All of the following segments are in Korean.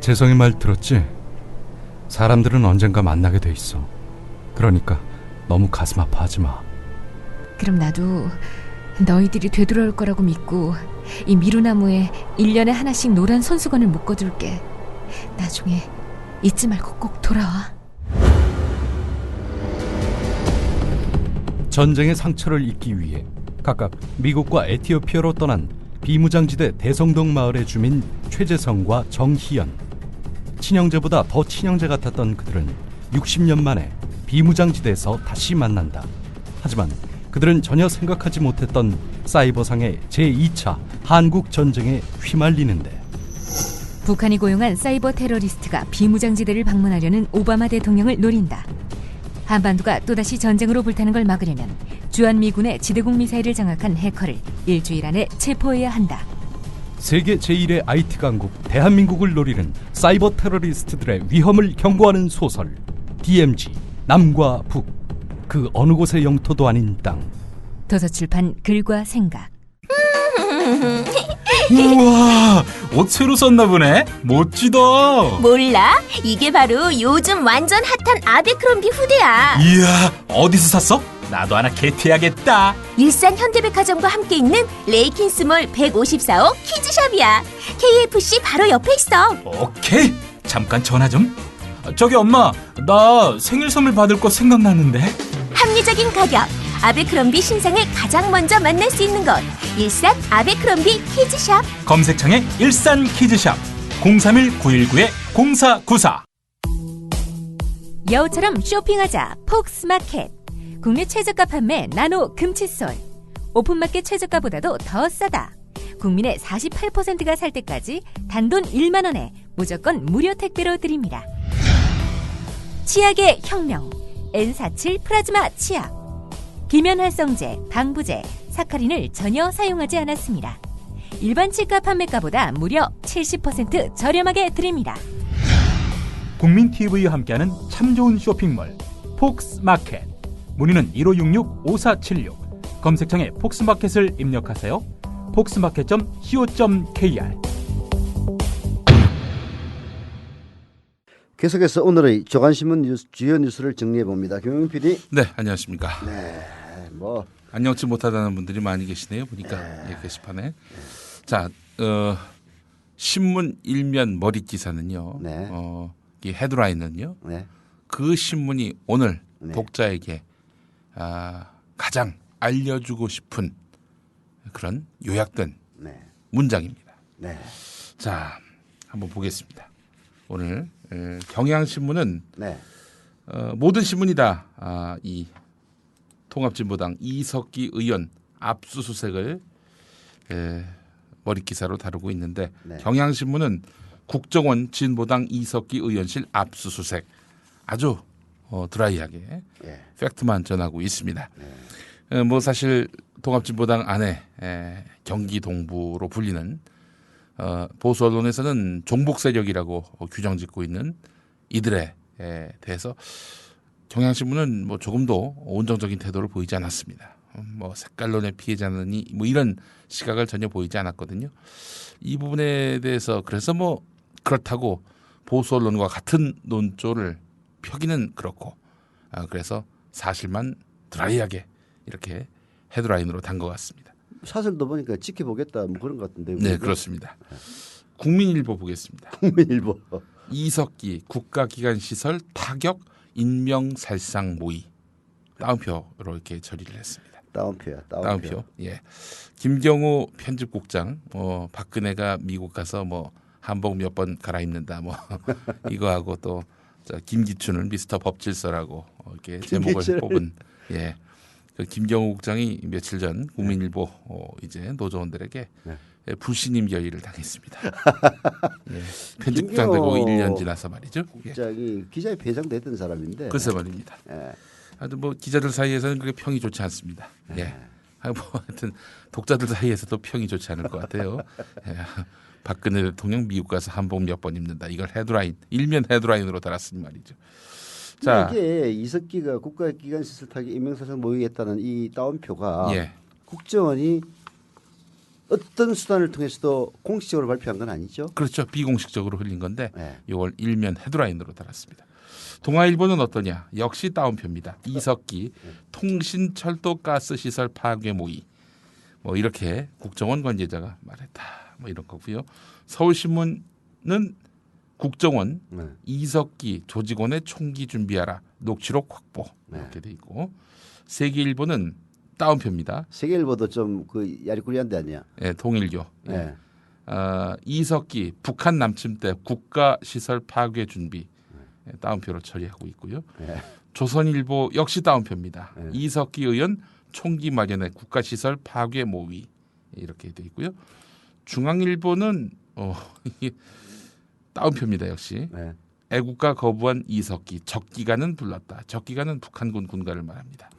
재성이 말 들었지? 사람들은 언젠가 만나게 돼 있어. 그러니까 너무 가슴 아파하지 마. 그럼 나도 너희들이 되돌아올 거라고 믿고 이 미루나무에 1년에 하나씩 노란 손수건을 묶어둘게. 나중에 잊지 말고 꼭 돌아와. 전쟁의 상처를 잊기 위해 각각 미국과 에티오피아로 떠난 비무장지대 대성동 마을의 주민 최재성과 정희연. 친형제보다 더 친형제 같았던 그들은 60년 만에 비무장지대에서 다시 만난다. 하지만 그들은 전혀 생각하지 못했던 사이버상의 제2차 한국전쟁에 휘말리는데, 북한이 고용한 사이버 테러리스트가 비무장지대를 방문하려는 오바마 대통령을 노린다. 한반도가 또다시 전쟁으로 불타는 걸 막으려면 주한미군의 지대공 미사일을 장악한 해커를 일주일 안에 체포해야 한다. 세계 제1의 IT 강국 대한민국을 노리는 사이버 테러리스트들의 위험을 경고하는 소설 DMZ 남과 북, 그 어느 곳의 영토도 아닌 땅. 도서출판 글과 생각. 우와, 옷 새로 썼나 보네. 멋지다. 몰라? 이게 바로 요즘 완전 핫한 아베크롬비 후드야. 이야, 어디서 샀어? 나도 하나 게티해야겠다. 일산 현대백화점과 함께 있는 레이킨스몰 154호 키즈샵이야. KFC 바로 옆에 있어. 오케이, 잠깐 전화 좀. 저기 엄마, 나 생일 선물 받을 거 생각났는데. 합리적인 가격, 아베크롬비 신상을 가장 먼저 만날 수 있는 곳, 일산 아베크롬비 키즈샵. 검색창에 일산 키즈샵 031-919-0494. 여우처럼 쇼핑하자 폭스마켓. 국내 최저가 판매 나노 금칫솔. 오픈마켓 최저가보다도 더 싸다. 국민의 48%가 살 때까지 단돈 1만 원에 무조건 무료 택배로 드립니다. 치약의 혁명 N47 플라즈마 치약. 기면활성제, 방부제, 사카린을 전혀 사용하지 않았습니다. 일반 치과 판매가보다 무려 70% 저렴하게 드립니다. 국민TV와 함께하는 참 좋은 쇼핑몰 폭스마켓. 문의는 1566-5476. 검색창에 폭스마켓을 입력하세요. 폭스마켓.co.kr. 계속해서 오늘의 조간신문 뉴스, 주요 뉴스를 정리해봅니다. 김영민 PD. 네, 안녕하십니까. 네, 안녕치 못하다는 분들이 많이 계시네요. 보니까 예, 게시판에. 자, 신문 일면 머리 기사는요. 네. 이 헤드라인은요. 네. 그 신문이 오늘 네. 독자에게 가장 알려주고 싶은 그런 요약된 네. 문장입니다. 네. 자, 한번 보겠습니다. 오늘 경향신문은 네. 모든 신문이 다 이 통합진보당 이석기 의원 압수수색을 머리 기사로 다루고 있는데, 네. 경향신문은 국정원 진보당 이석기 의원실 압수수색 아주 드라이하게 예. 팩트만 전하고 있습니다. 뭐 사실 통합진보당 안에 경기 동부로 불리는 보수 언론에서는 종북 세력이라고 규정짓고 있는 이들에 대해서 경향신문은 뭐 조금도 온정적인 태도를 보이지 않았습니다. 뭐 색깔론의 피해자느니 뭐 이런 시각을 전혀 보이지 않았거든요. 이 부분에 대해서 그래서 뭐 그렇다고 보수 언론과 같은 논조를 펴기는 그렇고, 그래서 사실만 드라이하게 이렇게 헤드라인으로 단 것 같습니다. 사설도 보니까 지켜보겠다 뭐 그런 것 같은데. 네, 그렇습니다. 국민일보 보겠습니다. 국민일보. 이석기 국가기관시설 타격 인명살상 모의. 따옴표로 이렇게 처리를 했습니다. 따옴표야. 따옴표. 예. 김경호 편집국장, 박근혜가 미국 가서 뭐 한복 몇 번 갈아입는다, 뭐 이거하고 또 김기춘을 미스터 법질서라고 이렇게 제목을 뽑은, 예. 그 김경호 국장이 며칠 전 국민일보 이제 노조원들에게 불신임 결의를 당했습니다. 예. 편집국장 되고 1년 지나서 말이죠. 국장이 기자에 배정됐던 사람인데. 글쎄 말입니다. 예. 아주 뭐 기자들 사이에서는 그렇게 평이 좋지 않습니다. 예. 뭐 하여튼 독자들 사이에서도 평이 좋지 않을 것 같아요. 예. 박근혜 대통령 미국 가서 한복 몇 번 입는다. 이걸 헤드라인, 일면 헤드라인으로 달았으니 말이죠. 자, 이게 이석기가 국가기관시설 타격 인명살상 모의했다는 이 따옴표가 예. 국정원이 어떤 수단을 통해서도 공식적으로 발표한 건 아니죠. 그렇죠. 비공식적으로 흘린 건데 네. 이걸 일면 헤드라인으로 달았습니다. 동아일보는 어떠냐? 역시 따옴표입니다. 이석기 통신철도가스시설 파괴 모의. 뭐 이렇게 국정원 관계자가 말했다. 뭐 이런 거고요. 서울신문은 국정원 네. 이석기 조직원의 총기 준비하라. 녹취록 확보. 이렇게 돼 있고 세계일보는 따옴표입니다. 세계일보도 좀 그 야리꾸리한데 아니야. 예, 동일교. 예. 네. 이석기 북한 남침 때 국가시설 파괴 준비. 따옴표로 처리하고 있고요. 네. 조선일보 역시 따옴표입니다. 네. 이석기 의원 총기 마련에 국가시설 파괴 모의 이렇게 돼 있고요. 중앙일보는 이게 따옴표입니다. 역시 네. 애국가 거부한 이석기 적기가는 불렀다. 적기가는 북한군 군가를 말합니다.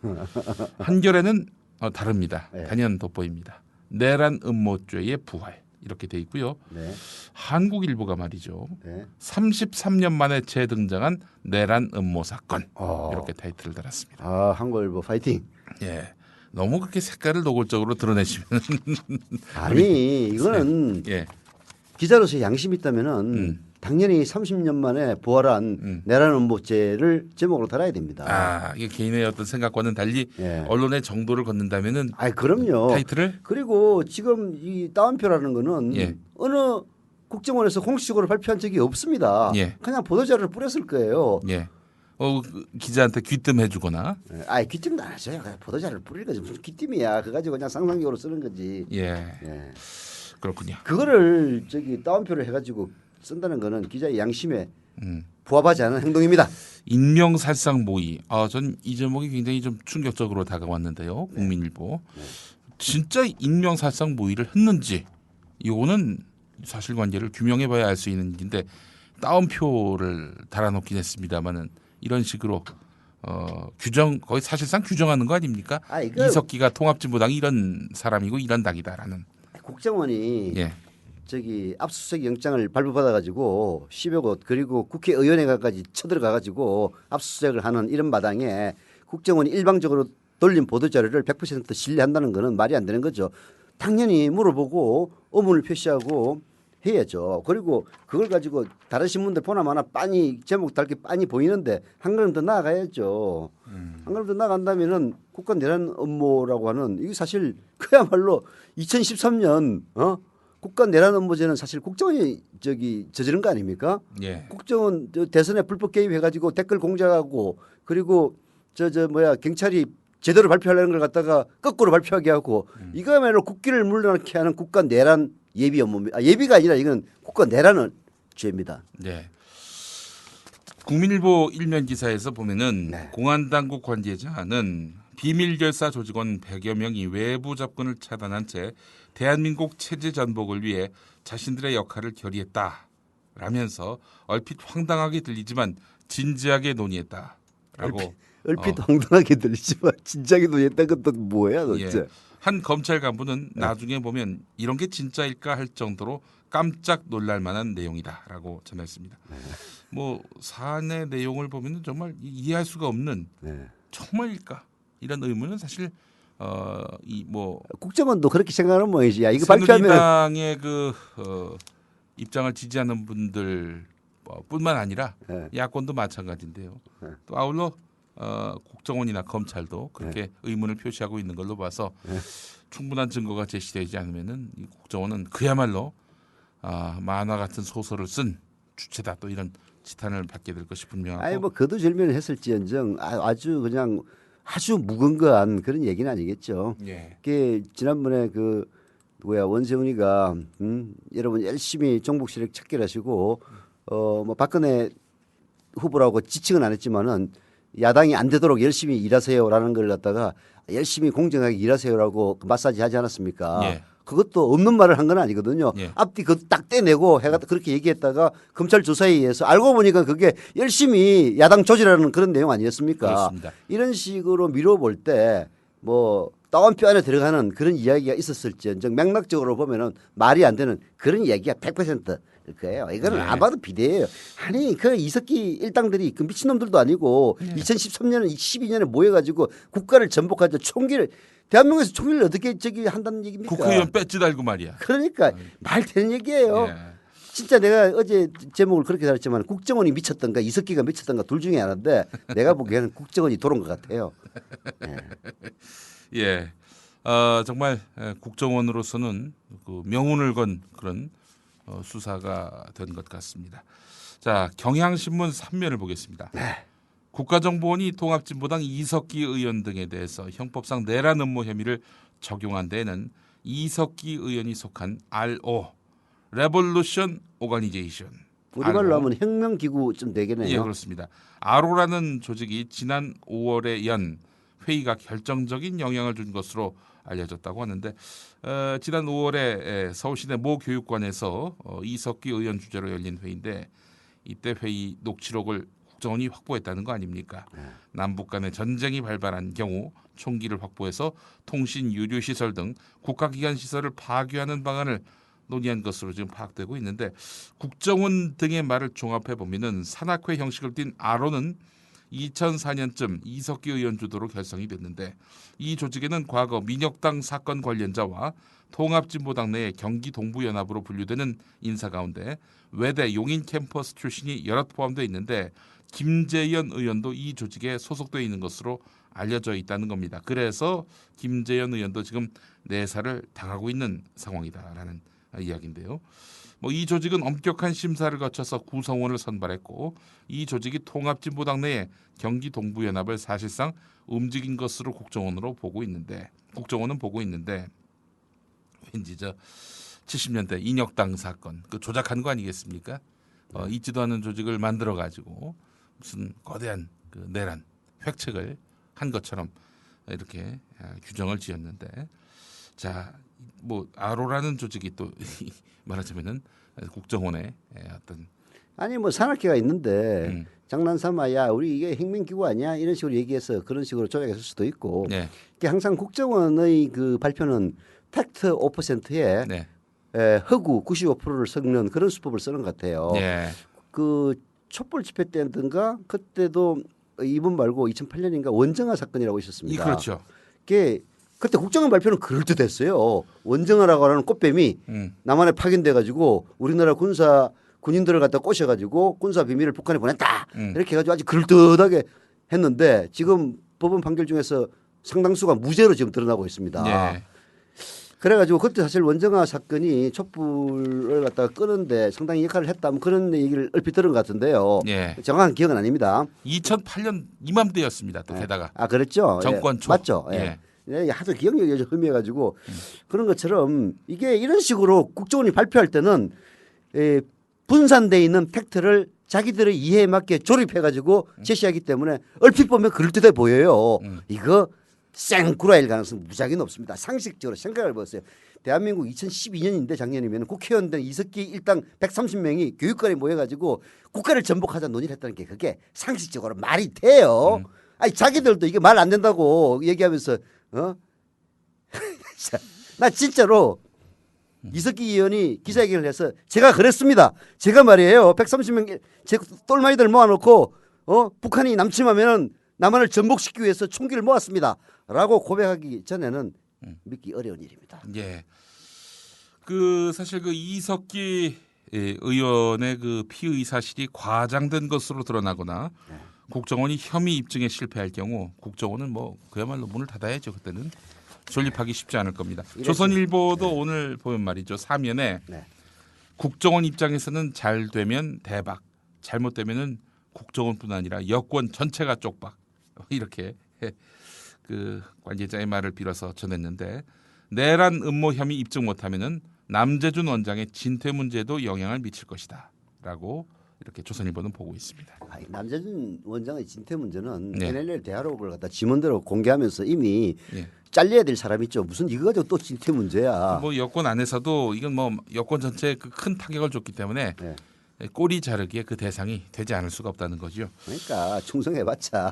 한겨레는 다릅니다. 네. 단연 돋보입니다. 내란 음모죄의 부활 이렇게 돼 있고요. 네. 한국일보가 말이죠. 네. 33년 만에 재등장한 내란 음모 사건 어. 이렇게 타이틀을 달았습니다. 아, 한국일보 파이팅. 예, 너무 그렇게 색깔을 노골적으로 드러내시면 아니 이거는 예, 기자로서 양심이 있다면은 당연히 30년 만에 부활한 내란 음모죄를 제목으로 달아야 됩니다. 아 이게 개인의 어떤 생각과는 달리 예. 언론의 정도를 걷는다면은 아이 그럼요. 타이틀을 그리고 지금 이 따옴표라는 거는 예. 어느 국정원에서 공식적으로 발표한 적이 없습니다. 예. 그냥 보도자료를 뿌렸을 거예요. 예, 그 기자한테 귀뜸해주거나 아이 귀띔도 안 하죠. 그냥 보도자료를 뿌릴 거지. 무슨 귀띔이야. 그거 가지고 그냥 상상력으로 쓰는 거지. 예, 예. 그렇군요. 그거를 따옴표를 해가지고 쓴다는 거는 기자의 양심에 음. 부합하지 않은 행동입니다. 인명살상 모의. 전 이 제목이 굉장히 좀 충격적으로 다가왔는데요. 국민일보. 진짜 인명살상 모의를 했는지 이거는 사실관계를 규명해봐야 알 수 있는 일인데 따옴표를 달아놓긴 했습니다만은 이런 식으로 규정 거의 사실상 규정하는 거 아닙니까? 이석기가 통합진보당 이런 사람이고 이런 당이다라는. 국정원이 예. 압수수색 영장을 발부받아가지고 10여 곳 그리고 국회의원회관까지 쳐들어가가지고 압수수색을 하는 이런 마당에 국정원이 일방적으로 돌린 보도자료를 100% 신뢰한다는 거는 말이 안 되는 거죠. 당연히 물어보고 의문을 표시하고 해야죠. 그리고 그걸 가지고 다른 신문들 보나 마나 빤히 제목 달게 빤히 보이는데 한 걸음 더 나아가야죠. 한 걸음 더 나간다면은 국가 내란 음모라고 하는 이게 사실 그야말로 2013년 국가 내란 음모죄는 사실 국정원이 저지른 거 아닙니까? 예. 국정원 대선에 불법 개입해가지고 댓글 공작하고 그리고 경찰이 제대로 발표하려는 걸 갖다가 거꾸로 발표하게 하고 이거야말로 국기를 물러나게 하는 국가 내란 예비 업무입니다. 예비가 아니라 이건 국가 내란은 죄입니다. 네. 국민일보 일면 기사에서 보면은 네. 공안당국 관계자는 비밀 결사 조직원 100여 명이 외부 접근을 차단한 채 대한민국 체제 전복을 위해 자신들의 역할을 결의했다라면서 얼핏 황당하게 들리지만 진지하게 논의했다라고 얼핏 황당하게 들리지만 진작에 논의했다는 것도 뭐야 도대체. 예. 한 검찰 간부는 나중에 보면 이런 게 진짜일까 할 정도로 깜짝 놀랄 만한 내용이다라고 전했습니다. 뭐 사안의 내용을 보면 정말 이해할 수가 없는 정말일까 이런 의문은 사실 국정원도 그렇게 생각하는 모양이지. 야 이거 발표하면 새누리당의 입장을 지지하는 분들 뿐만 아니라 야권도 마찬가지인데요. 또 아울러 국정원이나 검찰도 그렇게 의문을 표시하고 있는 걸로 봐서 충분한 증거가 제시되지 않으면은 이 국정원은 그야말로 만화 같은 소설을 쓴 주체다 또 이런 지탄을 받게 될 것이 분명하고. 아니 거두절미를 했을지언정 아주 무근거한 그런 얘기는 아니겠죠. 예. 그 지난번에 원세훈이가 여러분 열심히 정복 세력 찾기를 하시고 박근혜 후보라고 지칭은 안 했지만은 야당이 안 되도록 열심히 일하세요라는 걸 갖다가 열심히 공정하게 일하세요라고 마사지 하지 않았습니까? 예. 그것도 없는 말을 한 건 아니거든요. 예. 앞뒤 딱 떼내고 해가 그렇게 얘기했다가 검찰 조사에 의해서 알고 보니까 그게 열심히 야당 조직하는 그런 내용 아니었습니까? 그렇습니다. 이런 식으로 미뤄볼 때 따옴표 안에 들어가는 그런 이야기가 있었을지언정 맥락적으로 보면은 말이 안 되는 그런 이야기가 100% 거예요. 이거는 네. 아마도 비대예요. 아니 그 이석기 일당들이 그 미친놈들도 아니고 2013년, 12년에 모여가지고 국가를 전복하자 총기를 대한민국에서 총기를 어떻게 저기 한다는 얘기입니까? 국회의원 배지 달고 말이야. 그러니까 말 되는 얘기예요. 예. 진짜 내가 어제 제목을 그렇게 달았지만 국정원이 미쳤던가 이석기가 미쳤던가 둘 중에 하나인데 내가 보기에는 국정원이 돌은 것 같아요. 예. 정말 국정원으로서는 그 명운을 건 그런 수사가 된 것 같습니다. 자, 경향신문 3면을 보겠습니다. 국가정보원이 통합진보당 이석기 의원 등에 대해서 형법상 내란 음모 혐의를 적용한 데에는 이석기 의원이 속한 RO, 레볼루션 오가니제이션. 우리말로 하면 혁명기구 좀 되겠네요. 예, 그렇습니다. RO라는 조직이 지난 5월에 연 회의가 결정적인 영향을 준 것으로 알려졌다고 하는데 지난 5월에 서울시내 모 교육관에서 이석기 의원 주재로 열린 회의인데 이때 회의 녹취록을 국정원이 확보했다는 거 아닙니까? 남북 간의 전쟁이 발발한 경우 총기를 확보해서 통신 유료 시설 등 국가기관 시설을 파괴하는 방안을 논의한 것으로 지금 파악되고 있는데 국정원 등의 말을 종합해 보면은 산악회 형식을 띤 RO는 2004년쯤 이석기 의원 주도로 결성이 됐는데 이 조직에는 과거 민혁당 사건 관련자와 통합진보당 내의 경기 동부연합으로 분류되는 인사 가운데 외대 용인 캠퍼스 출신이 여럿 포함되어 있는데 김재현 의원도 이 조직에 소속되어 있는 것으로 알려져 있다는 겁니다. 그래서 김재현 의원도 지금 내사를 당하고 있는 상황이다라는 이야기인데요. 이 조직은 엄격한 심사를 거쳐서 구성원을 선발했고 이 조직이 통합진보당 내에 경기 동부연합을 사실상 움직인 것으로 국정원은 보고 있는데 왠지 70년대 인혁당 사건 그 조작한 거 아니겠습니까? 있지도 않은 조직을 만들어 가지고 무슨 거대한 그 내란 획책을 한 것처럼 이렇게 규정을 지었는데 자, RO라는 조직이 또 말하자면은 국정원의 어떤 아니 산악회가 있는데 장난삼아야 우리 이게 혁명기구 아니야 이런 식으로 얘기해서 그런 식으로 조작했을 수도 있고 네. 항상 국정원의 그 발표는 팩트 5%에 네. 허구 95%를 섞는 그런 수법을 쓰는 것 같아요. 네. 그 촛불 집회 때든가 그때도 이번 말고 2008년인가 원정아 사건이라고 있었습니다. 그렇죠. 그때 국정원 발표는 그럴듯했어요. 원정아라고 하는 꽃뱀이 남한에 파견돼 가지고 우리나라 군인들을 갖다 꼬셔가지고 군사 비밀을 북한에 보냈다 이렇게 해가지고 아주 그럴듯하게 했는데 지금 법원 판결 중에서 상당수가 무죄로 지금 드러나고 있습니다. 네. 그래가지고 그때 사실 원정아 사건이 촛불을 갖다가 끄는데 상당히 역할을 했다 그런 얘기를 얼핏 들은 것 같은데요. 네. 정확한 기억은 아닙니다. 2008년 이맘때였습니다. 또 게다가 그랬죠. 정권 초. 맞죠. 예. 하도 기억력이 요즘 흐미해가지고 그런 것처럼 이게 이런 식으로 국정원이 발표할 때는 분산돼 있는 팩트를 자기들의 이해에 맞게 조립해가지고 제시하기 때문에 얼핏 보면 그럴듯해 보여요. 이거 생구라일 가능성 무지하게 높습니다. 상식적으로 생각을 해보세요. 대한민국 2012년인데 작년이면 국회의원들 이석기 일당 130명이 교육관에 모여가지고 국가를 전복하자 논의를 했다는 게 그게 상식적으로 말이 돼요. 아니 자기들도 이게 말 안 된다고 얘기하면서 나 진짜로 이석기 의원이 기자회견을 해서 제가 그랬습니다. 제가 말이에요. 130명 제 똘마이들 모아놓고 북한이 남침하면 남한을 전복시키기 위해서 총기를 모았습니다. 라고 고백하기 전에는 믿기 어려운 일입니다. 예. 사실 이석기 의원의 그 피의 사실이 과장된 것으로 드러나거나 국정원이 혐의 입증에 실패할 경우 국정원은 그야말로 문을 닫아야죠. 그때는 존립하기 쉽지 않을 겁니다. 조선일보도 오늘 보면 말이죠. 사면에 국정원 입장에서는 잘 되면 대박, 잘못되면은 국정원뿐 아니라 여권 전체가 쪽박 이렇게 그 관계자의 말을 빌어서 전했는데 내란 음모 혐의 입증 못하면은 남재준 원장의 진퇴 문제에도 영향을 미칠 것이다라고 이렇게 조선일보는 보고 있습니다. 남재준 원장의 진퇴 문제는 네. NLL 대화록을 갖다 지문대로 공개하면서 이미 잘려야 될 사람 있죠. 무슨 이거 가지고 또 진퇴 문제야. 여권 안에서도 이건 여권 전체에 큰 타격을 줬기 때문에 꼬리 자르기에 그 대상이 되지 않을 수가 없다는 거죠. 그러니까 충성해봤자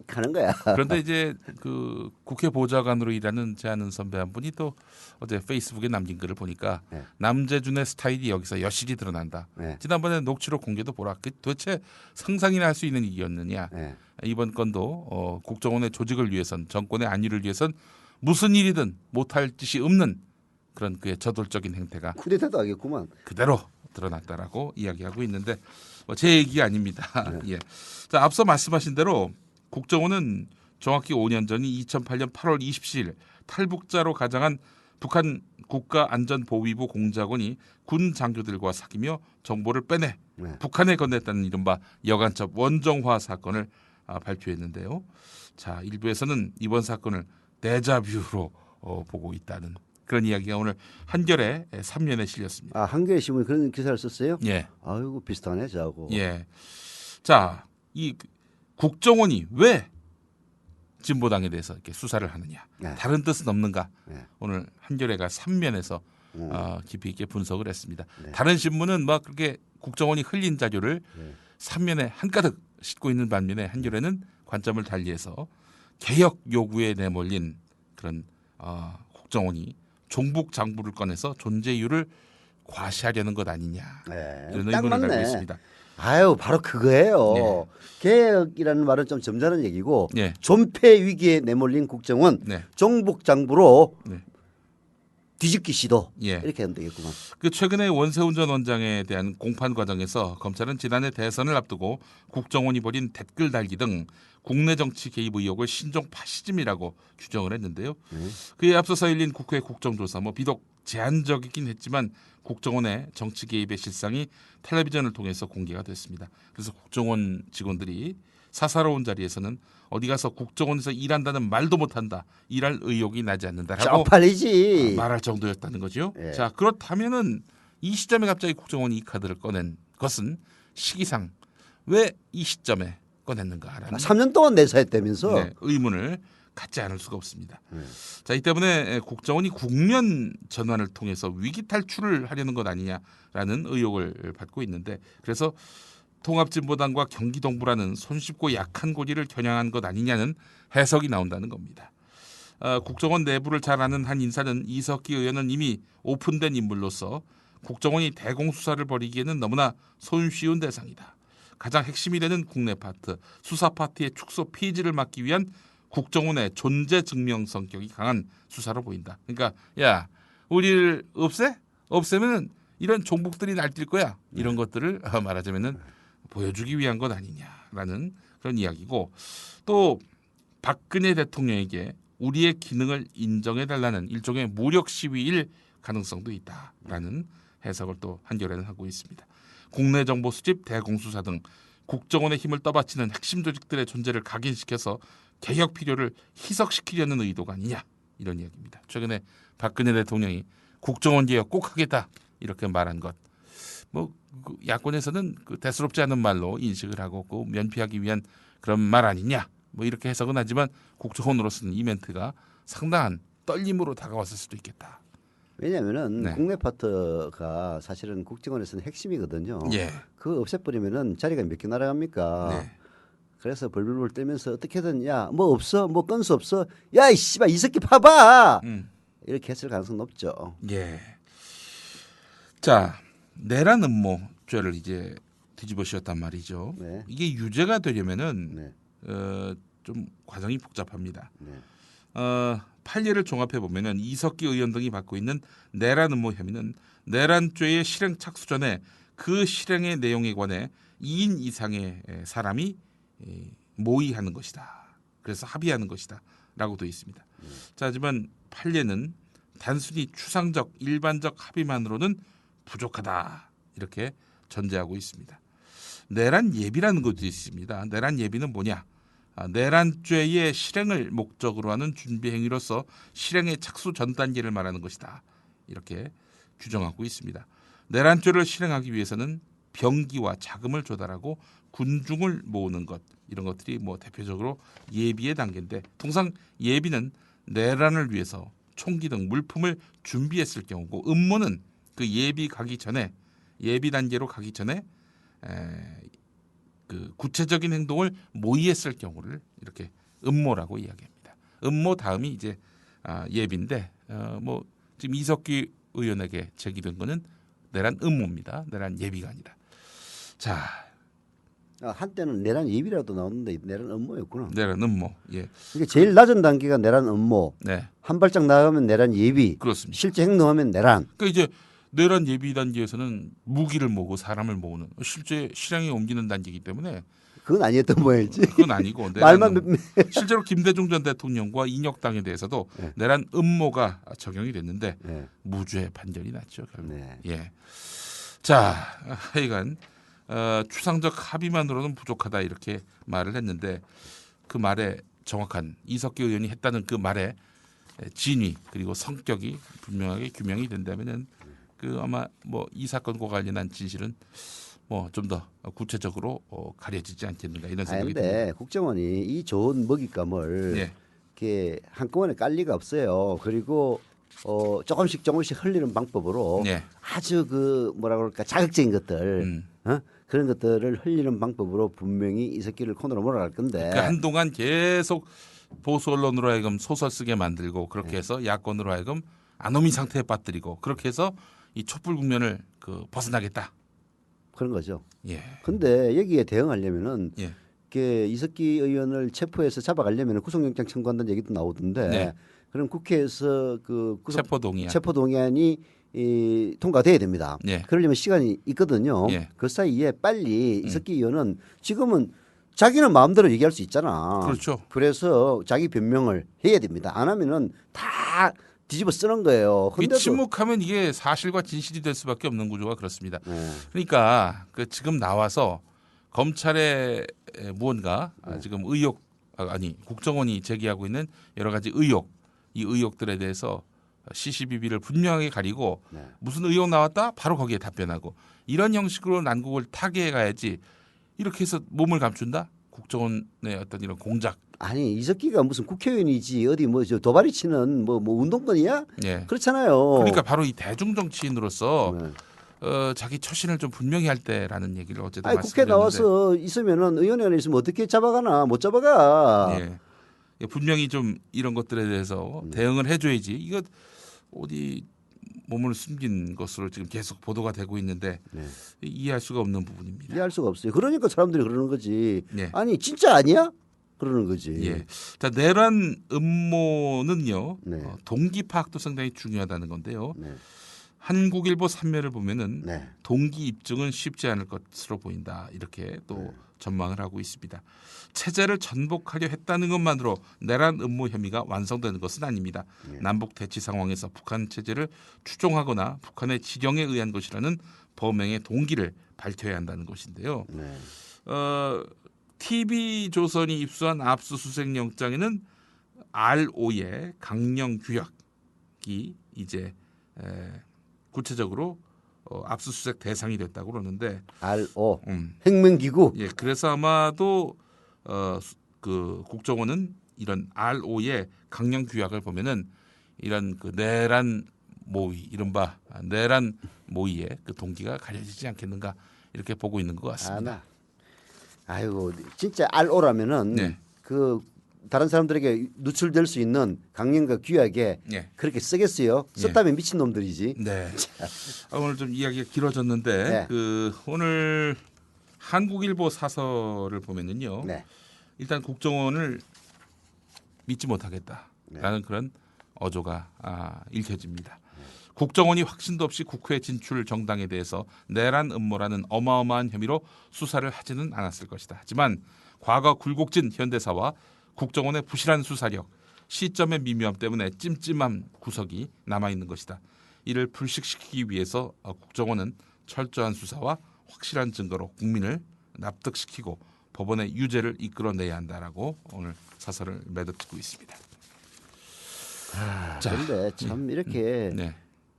하는 거야. 그런데 이제 그 국회 보좌관으로 일하는 제 아는 선배 한 분이 또 어제 페이스북에 남긴 글을 보니까 네. 남재준의 스타일이 여기서 여실히 드러난다. 네. 지난번에 녹취록 공개도 보라. 그 도대체 상상이나 할 수 있는 일이었느냐. 네. 이번 건도 국정원의 조직을 위해선 정권의 안위를 위해선 무슨 일이든 못할 짓이 없는 그런 그의 저돌적인 행태가 쿠데타도 하겠구만. 그대로 드러났다라고 이야기하고 있는데 뭐 제 얘기가 아닙니다. 예. 자, 앞서 말씀하신 대로 국정원은 정확히 5년 전인 2008년 8월 27일 탈북자로 가장한 북한 국가안전보위부 공작원이 군 장교들과 사귀며 정보를 빼내 네. 북한에 건넸다는 이른바 여간첩 원정화 사건을 발표했는데요. 자, 일부에서는 이번 사건을 데자뷰로 보고 있다는 그런 이야기가 오늘 한겨레 3면에 실렸습니다. 아, 한겨레 신문이 그런 기사를 썼어요? 예. 아이고 비슷하네 저하고. 예. 자, 이 국정원이 왜 진보당에 대해서 이렇게 수사를 하느냐? 네. 다른 뜻은 없는가? 네. 오늘 한겨레가 3면에서 깊이 있게 분석을 했습니다. 네. 다른 신문은 막 그렇게 국정원이 흘린 자료를 네. 3면에 한가득 싣고 있는 반면에 한겨레는 관점을 달리해서 개혁 요구에 내몰린 그런 국정원이 종북 장부를 꺼내서 존재 이유를 과시하려는 것 아니냐 네. 이런 딱 의문을 맞네. 달고 있습니다. 아유 바로 그거예요. 개혁이라는 말은 좀 점잖은 얘기고 예. 존폐 위기에 내몰린 국정원 네. 종북 장부로 네. 뒤집기 시도 예. 이렇게 하면 되겠구만. 그 최근에 원세훈 전 원장에 대한 공판 과정에서 검찰은 지난해 대선을 앞두고 국정원이 벌인 댓글 달기 등 국내 정치 개입 의혹을 신종 파시즘이라고 규정을 했는데요. 그에 앞서서 열린 국회 국정조사 비록 제한적이긴 했지만 국정원의 정치 개입의 실상이 텔레비전을 통해서 공개가 됐습니다. 그래서 국정원 직원들이 사사로운 자리에서는 어디 가서 국정원에서 일한다는 말도 못한다. 일할 의욕이 나지 않는다라고 쪽팔리지. 말할 정도였다는 거죠. 예. 자, 그렇다면은 이 시점에 갑자기 국정원이 이 카드를 꺼낸 것은 시기상 왜 이 시점에 꺼냈는가라는 3년 동안 내사했다면서. 네, 의문을 갖지 않을 수가 없습니다. 자, 이 때문에 국정원이 국면 전환을 통해서 위기 탈출을 하려는 것 아니냐라는 의혹을 받고 있는데 그래서 통합진보당과 경기동부라는 손쉽고 약한 고리를 겨냥한 것 아니냐는 해석이 나온다는 겁니다. 국정원 내부를 잘 아는 한 인사는 이석기 의원은 이미 오픈된 인물로서 국정원이 대공수사를 벌이기에는 너무나 손쉬운 대상이다. 가장 핵심이 되는 국내 파트, 수사 파트의 축소 폐지를 막기 위한 국정원의 존재 증명 성격이 강한 수사로 보인다. 그러니까 야, 우리를 없애면 이런 종북들이 날뛸 거야. 이런 것들을 말하자면은 보여주기 위한 것 아니냐라는 그런 이야기고 또 박근혜 대통령에게 우리의 기능을 인정해달라는 일종의 무력 시위일 가능성도 있다라는 해석을 또 한겨레는 하고 있습니다. 국내 정보 수집, 대공수사 등 국정원의 힘을 떠받치는 핵심 조직들의 존재를 각인시켜서 개혁 필요를 희석시키려는 의도가 아니냐 이런 이야기입니다. 최근에 박근혜 대통령이 국정원 개혁 꼭 하겠다 이렇게 말한 것. 그 야권에서는 그 대수롭지 않은 말로 인식을 하고 그 면피하기 위한 그런 말 아니냐 이렇게 해석은 하지만 국정원으로서는 이 멘트가 상당한 떨림으로 다가왔을 수도 있겠다. 왜냐하면은 네. 국내 파트가 사실은 국정원에서는 핵심이거든요. 예. 그거 없애버리면은 자리가 몇 개 날아갑니까? 네. 그래서 벌벌벌 떨면서 어떻게든 야 뭐 없어 뭐 건수 없어 야 이 씨발 이석기 파봐 이렇게 했을 가능성 높죠. 예. 자, 내란 음모죄를 이제 뒤집어 씌웠단 말이죠. 네. 이게 유죄가 되려면은 네. 좀 과정이 복잡합니다. 네. 판례를 종합해 보면은 이석기 의원 등이 받고 있는 내란 음모 혐의는 내란죄의 실행 착수 전에 그 실행의 내용에 관해 2인 이상의 사람이 모의하는 것이다. 그래서 합의하는 것이다라고 되어 있습니다. 자, 하지만 판례는 단순히 추상적 일반적 합의만으로는 부족하다 이렇게 전제하고 있습니다. 내란 예비라는 것도 있습니다. 내란 예비는 뭐냐? 내란죄의 실행을 목적으로 하는 준비 행위로서 실행의 착수 전 단계를 말하는 것이다. 이렇게 규정하고 있습니다. 내란죄를 실행하기 위해서는 병기와 자금을 조달하고 군중을 모으는 것 이런 것들이 대표적으로 예비의 단계인데 통상 예비는 내란을 위해서 총기 등 물품을 준비했을 경우고 음모는 그 예비 단계로 가기 전에 그 구체적인 행동을 모의했을 경우를 이렇게 음모라고 이야기합니다. 음모 다음이 이제 예비인데 뭐 지금 이석기 의원에게 제기된 거는 내란 음모입니다. 내란 예비가 아니라. 자, 한때는 내란 예비라도 나왔는데 내란 음모였구나. 내란 음모. 예, 이게 제일 낮은 단계가 내란 음모. 네, 한 발짝 나가면 내란 예비. 그렇습니다. 실제 행동하면 내란. 그러니까 이제 내란 예비 단계에서는 무기를 모으고 사람을 모으는 실제 실행에 옮기는 단계이기 때문에 그건 아니었던 모양이지. 그건 아니고 말만 실제로 김대중 전 대통령과 인혁당에 대해서도 네. 내란 음모가 적용이 됐는데 네. 무죄 판결이 났죠 결국. 네. 예. 자, 하여간 추상적 합의만으로는 부족하다 이렇게 말을 했는데 그 말에 정확한 이석기 의원이 했다는 그 말에 진위 그리고 성격이 분명하게 규명이 된다면은 그 아마 뭐 이 사건과 관련한 진실은 뭐 좀 더 구체적으로 가려지지 않겠는가 이런 생각이 그런데 듭니다. 국정원이 이 좋은 먹잇감을 예. 이렇게 한꺼번에 깔 리가 없어요. 그리고 조금씩 흘리는 방법으로 예. 아주 그 뭐라 그럴까 자극적인 것들 그런 것들을 흘리는 방법으로 분명히 이석기를 코너로 몰아갈 건데 그 한동안 계속 보수 언론으로 하여금 소설 쓰게 만들고 그렇게 해서 야권으로 하여금 아노미 상태에 빠뜨리고 그렇게 해서 이 촛불 국면을 그 벗어나겠다. 그런 거죠. 예. 근데 여기에 대응하려면은 예. 이렇게 이석기 의원을 체포해서 잡아가려면 구속영장 청구한다는 얘기도 나오던데 네. 그럼 국회에서 그 체포동의안. 이 통과돼야 됩니다. 예. 그러려면 시간이 있거든요. 예. 그 사이에 빨리 이석기 의원은 지금은 자기는 마음대로 얘기할 수 있잖아. 그렇죠. 그래서 자기 변명을 해야 됩니다. 안 하면은 다 뒤집어 쓰는 거예요. 이 근데도 침묵하면 이게 사실과 진실이 될 수밖에 없는 구조가 그렇습니다. 네. 그러니까 그 지금 나와서 검찰에 무언가 지금 국정원이 제기하고 있는 여러 가지 의혹, 이 의혹들에 대해서 시시비비를 분명하게 가리고 네. 무슨 의혹 나왔다 바로 거기에 답변하고 이런 형식으로 난국을 타게 가야지 이렇게 해서 몸을 감춘다? 국정원의 어떤 이런 공작. 아니 이석기가 무슨 국회의원이지 어디 뭐 저 도발이 치는 뭐 운동권이야? 예. 그렇잖아요. 그러니까 바로 이 대중 정치인으로서 네. 자기 처신을 좀 분명히 할 때라는 얘기를 어제도 아니 국회 말씀드렸는데 나와서 있으면은 의원회관에 있으면 어떻게 잡아가나 못 잡아가. 예. 분명히 좀 이런 것들에 대해서 대응을 해줘야지. 이거 어디 몸을 숨긴 것으로 지금 계속 보도가 되고 있는데 네. 이해할 수가 없는 부분입니다. 이해할 수가 없어요. 그러니까 사람들이 그러는 거지. 예. 아니 진짜 아니야? 그러는 거지. 예. 자, 내란 음모는요. 네. 동기 파악도 상당히 중요하다는 건데요. 네. 한국일보 3면을 보면은 네. 동기 입증은 쉽지 않을 것으로 보인다. 이렇게 또 전망을 하고 있습니다. 체제를 전복하려 했다는 것만으로 내란 음모 혐의가 완성되는 것은 아닙니다. 남북 대치 상황에서 북한 체제를 추종하거나 북한의 지령에 의한 것이라는 범행의 동기를 밝혀야 한다는 것인데요. 네. TV조선이 입수한 압수수색 영장에는 RO의 강령 규약이 이제 구체적으로 압수수색 대상이 됐다고 그러는데 RO 핵명기구. 예, 그래서 아마도 그 국정원은 이런 RO의 강령 규약을 보면은 이런 그 내란 모의, 이른바 내란 모의의 그 동기가 가려지지 않겠는가 이렇게 보고 있는 것 같습니다. 아이고 진짜 RO라면은 네. 그 다른 사람들에게 누출될 수 있는 강령과 규약에 예. 그렇게 쓰겠어요? 썼다면 미친 놈들이지. 네. 오늘 좀 이야기가 길어졌는데 네. 그 오늘 한국일보 사설을 보면은요. 네. 일단 국정원을 믿지 못하겠다라는 그런 어조가 읽혀집니다. 국정원이 확신도 없이 국회 진출 정당에 대해서 내란 음모라는 어마어마한 혐의로 수사를 하지는 않았을 것이다. 하지만 과거 굴곡진 현대사와 국정원의 부실한 수사력, 시점의 미묘함 때문에 찜찜한 구석이 남아있는 것이다. 이를 불식시키기 위해서 국정원은 철저한 수사와 확실한 증거로 국민을 납득시키고 법원의 유죄를 이끌어내야 한다라고 오늘 사설을 매듭짓고 있습니다. 자, 그런데 참 이렇게 네.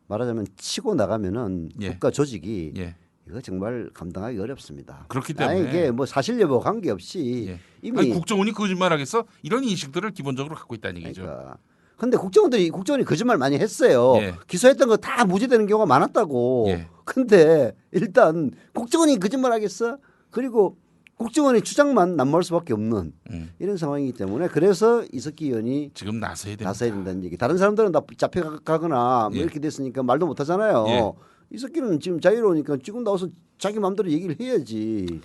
말하자면 치고 나가면은 예. 국가 조직이 예. 이거 정말 감당하기 어렵습니다. 그렇기 때문에 아니, 이게 뭐 사실 여부 관계없이 예. 이미 아니, 국정원이 거짓말하겠어? 이런 인식들을 기본적으로 갖고 있다는 얘기죠. 그러니까. 근데 국정원이 거짓말 많이 했어요. 예. 기소했던 거 다 무죄되는 경우가 많았다고. 예. 근데 일단 국정원이 거짓말 하겠어? 그리고 국정원의 주장만 남모할 수밖에 없는 이런 상황이기 때문에 그래서 이석기 의원이 지금 나서야 됩니다. 나서야 된다는 얘기. 다른 사람들은 다 잡혀가거나 뭐 예. 이렇게 됐으니까 말도 못 하잖아요. 예. 이석기는 지금 자유로우니까 지금 나와서 자기 마음대로 얘기를 해야지.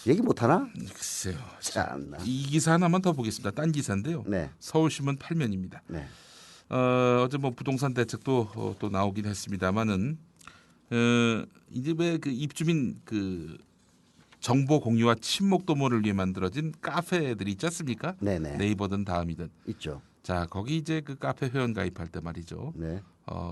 얘기 못 하나? 글쎄요. 참나. 이 기사 하나만 더 보겠습니다. 딴 기사인데요. 네. 서울신문 8면입니다. 네. 어제 뭐 부동산 대책도 또 나오긴 했습니다만은 이제 왜 그 입주민 그 정보 공유와 친목 도모를 위해 만들어진 카페들이 있지 않습니까? 네네. 네이버든 다음이든. 있죠. 자 거기 이제 그 카페 회원 가입할 때 말이죠. 네.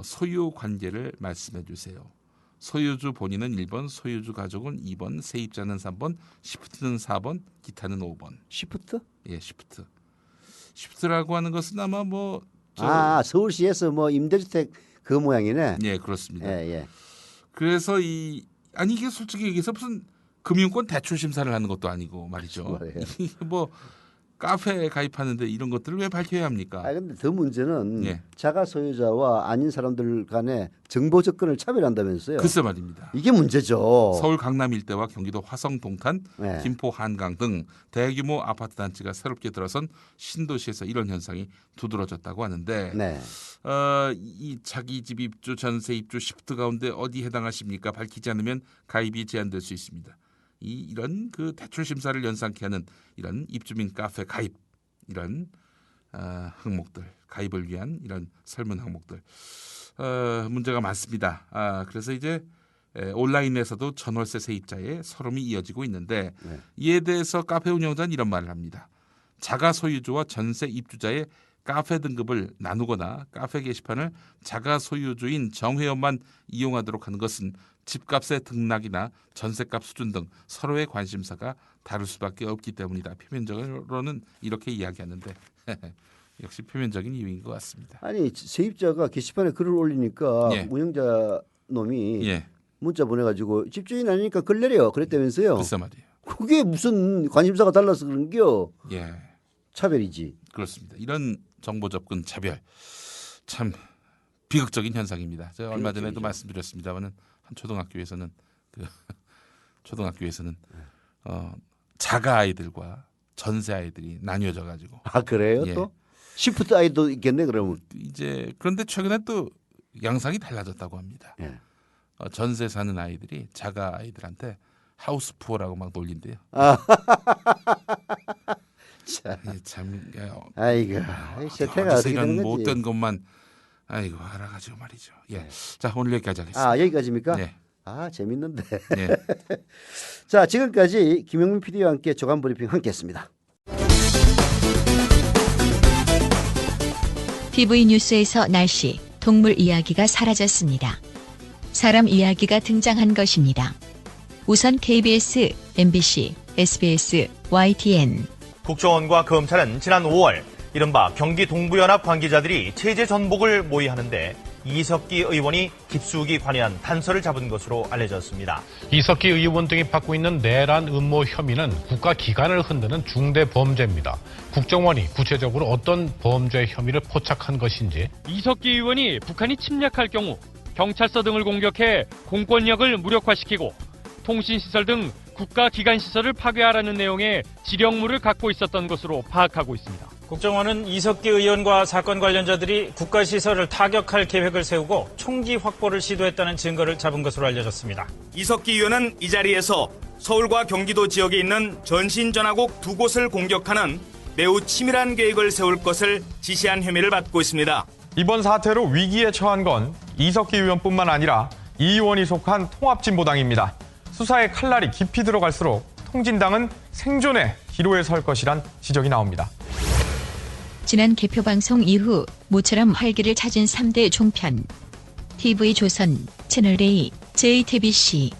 소유 관계를 말씀해 주세요. 소유주 본인은 1번, 소유주 가족은 2번, 세입자는 3번, 시프트는 4번, 기타는 5번. 시프트? 예, 시프트. 시프트라고 하는 것은 아마 뭐 서울시에서 뭐 임대주택 그 모양이네. 예, 그렇습니다. 예, 예. 그래서 이게 솔직히 얘기해서 무슨 금융권 대출 심사를 하는 것도 아니고 말이죠. 말이에요. 뭐 카페에 가입하는데 이런 것들을 왜 밝혀야 합니까? 근데 더 문제는 예. 자가 소유자와 아닌 사람들 간의 정보 접근을 차별한다면서요. 글쎄 말입니다. 이게 문제죠. 서울 강남 일대와 경기도 화성 동탄, 네. 김포 한강 등 대규모 아파트 단지가 새롭게 들어선 신도시에서 이런 현상이 두드러졌다고 하는데 네. 이 자기 집 입주, 전세 입주, 시프트 가운데 어디 해당하십니까? 밝히지 않으면 가입이 제한될 수 있습니다. 이런 그 대출 심사를 연상케 하는 이런 입주민 카페 가입 이런 항목들 가입을 위한 이런 설문 항목들 문제가 많습니다. 그래서 이제 온라인에서도 전월세 세입자의 서름이 이어지고 있는데 네. 이에 대해서 카페 운영자는 이런 말을 합니다. 자가 소유주와 전세 입주자의 카페 등급을 나누거나 카페 게시판을 자가 소유주인 정회원만 이용하도록 하는 것은 집값의 등락이나 전세값 수준 등 서로의 관심사가 다를 수밖에 없기 때문이다. 표면적으로는 이렇게 이야기하는데 역시 표면적인 이유인 것 같습니다. 아니 세입자가 게시판에 글을 올리니까 예. 운영자 놈이 예, 문자 보내가지고 집주인 아니니까 글 내려 그랬다면서요. 글쎄 말이에요. 그게 무슨 관심사가 달라서 그런겨? 예, 차별이지. 그렇습니다. 이런 정보 접근 차별 참 비극적인 현상입니다. 제가 얼마 전에도 비극적이죠. 말씀드렸습니다만은 한 초등학교에서는 자가 아이들과 전세 아이들이 나뉘어져 가지고 그래요 예. 또? 시프트 아이도 있겠네 그러면. 이제 그런데 최근에 또 양상이 달라졌다고 합니다. 예. 전세 사는 아이들이 자가 아이들한테 하우스 푸어라고 막 놀린대요. 자, 참 아이고, 세태가 어디서 어떻게 이런 되는 건지. 못된 것만 아이고 알아가지고 말이죠. 예, 자 오늘 여기까지 하겠습니다. 여기까지입니까? 네. 재밌는데. 네. 자, 지금까지 김영민 PD와 함께 조간 브리핑 함께했습니다. TV 뉴스에서 날씨, 동물 이야기가 사라졌습니다. 사람 이야기가 등장한 것입니다. 우선 KBS, MBC, SBS, YTN. 국정원과 검찰은 지난 5월 이른바 경기 동부연합 관계자들이 체제 전복을 모의하는데 이석기 의원이 깊숙이 관여한 단서를 잡은 것으로 알려졌습니다. 이석기 의원 등이 받고 있는 내란 음모 혐의는 국가기관을 흔드는 중대 범죄입니다. 국정원이 구체적으로 어떤 범죄 혐의를 포착한 것인지. 이석기 의원이 북한이 침략할 경우 경찰서 등을 공격해 공권력을 무력화시키고 통신시설 등 국가기관시설을 파괴하라는 내용의 지령물을 갖고 있었던 것으로 파악하고 있습니다. 국정원은 이석기 의원과 사건 관련자들이 국가시설을 타격할 계획을 세우고 총기 확보를 시도했다는 증거를 잡은 것으로 알려졌습니다. 이석기 의원은 이 자리에서 서울과 경기도 지역에 있는 전신전화국 두 곳을 공격하는 매우 치밀한 계획을 세울 것을 지시한 혐의를 받고 있습니다. 이번 사태로 위기에 처한 건 이석기 의원뿐만 아니라 이 의원이 속한 통합진보당입니다. 수사의 칼날이 깊이 들어갈수록 통진당은 생존의 기로에 설 것이란 지적이 나옵니다. 지난 개표 방송 이후 모처럼 활기를 찾은 3대 종편. TV조선, 채널A, JTBC.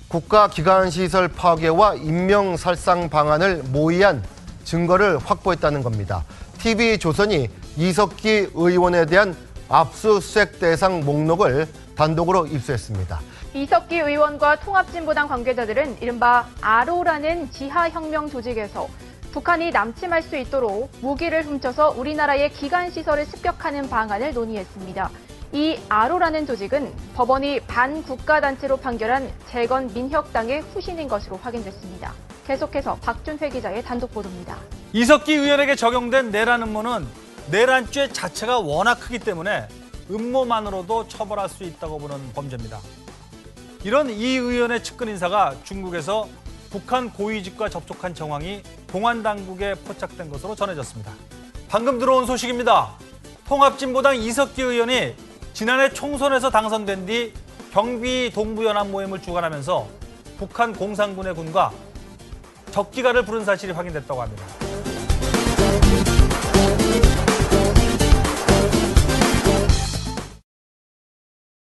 국가기관시설 파괴와 인명살상 방안을 모의한 증거를 확보했다는 겁니다. TV조선이 이석기 의원에 대한 압수수색 대상 목록을 단독으로 입수했습니다. 이석기 의원과 통합진보당 관계자들은 이른바 아로라는 지하혁명 조직에서 북한이 남침할 수 있도록 무기를 훔쳐서 우리나라의 기관시설을 습격하는 방안을 논의했습니다. 이 아로라는 조직은 법원이 반국가단체로 판결한 재건 민혁당의 후신인 것으로 확인됐습니다. 계속해서 박준회 기자의 단독 보도입니다. 이석기 의원에게 적용된 내란 음모는 내란죄 자체가 워낙 크기 때문에 음모만으로도 처벌할 수 있다고 보는 범죄입니다. 이런 이 의원의 측근 인사가 중국에서 북한 고위직과 접촉한 정황이 공안당국에 포착된 것으로 전해졌습니다. 방금 들어온 소식입니다. 통합진보당 이석기 의원이 지난해 총선에서 당선된 뒤 경비 동부연합 모임을 주관하면서 북한 공산군의 군과 적기가를 부른 사실이 확인됐다고 합니다.